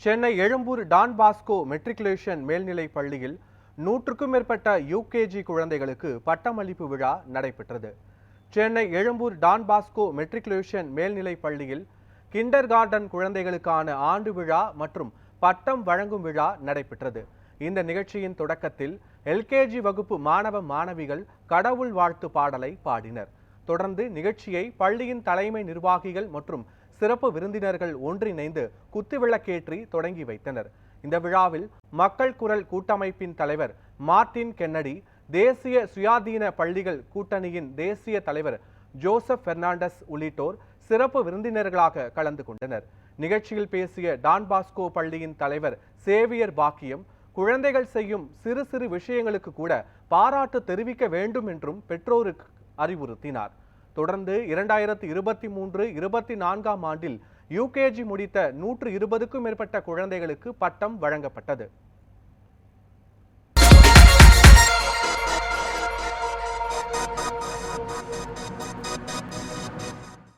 Chennai Egmore Don Bosco matriculation மேல்நிலைப் பள்ளியில் 100க்கும் மேற்பட்ட யுகேஜி குழந்தைகளுக்கு பட்டமளிப்பு விழா நடைபெற்றது. Chennai Egmore Don Bosco matriculation மேல்நிலைப் பள்ளியில் கிண்டர் கார்டன் குழந்தைகளுக்கான ஆண்டு விழா மற்றும் பட்டம் வழங்கும் விழா நடைபெற்றது. இந்த நிகழ்ச்சியின் தொடக்கத்தில் எல்கேஜி வகுப்பு மாணவ மாணவிகள் கடவுள் வாழ்த்து பாடலை பாடினர். தொடர்ந்து நிகழ்ச்சியை பள்ளியின் தலைமை நிர்வாகிகள் மற்றும் சிறப்பு விருந்தினர்கள் ஒன்றிணைந்து குத்துவிளக்கேற்றி தொடங்கி வைத்தனர். இந்த விழாவில் மக்கள் குரல் கூட்டமைப்பின் தலைவர் மார்ட்டின் கென்னடி, தேசிய சுயாதீன பள்ளிகள் கூட்டணியின் தேசிய தலைவர் ஜோசப் பெர்னாண்டஸ் உள்ளிட்டோர் சிறப்பு விருந்தினர்களாக கலந்து கொண்டனர். நிகழ்ச்சியில் பேசிய டான் பாஸ்கோ பள்ளியின் தலைவர் சேவியர் பாக்கியம், குழந்தைகள் செய்யும் சிறு சிறு விஷயங்களுக்கு கூட பாராட்டு தெரிவிக்க வேண்டும் என்றும் பெற்றோருக்கு அறிவுறுத்தினார். தொடர்ந்து 2023-24 ஆண்டில் யுகேஜி முடித்த 120க்கும் மேற்பட்ட குழந்தைகளுக்கு பட்டம் வழங்கப்பட்டது.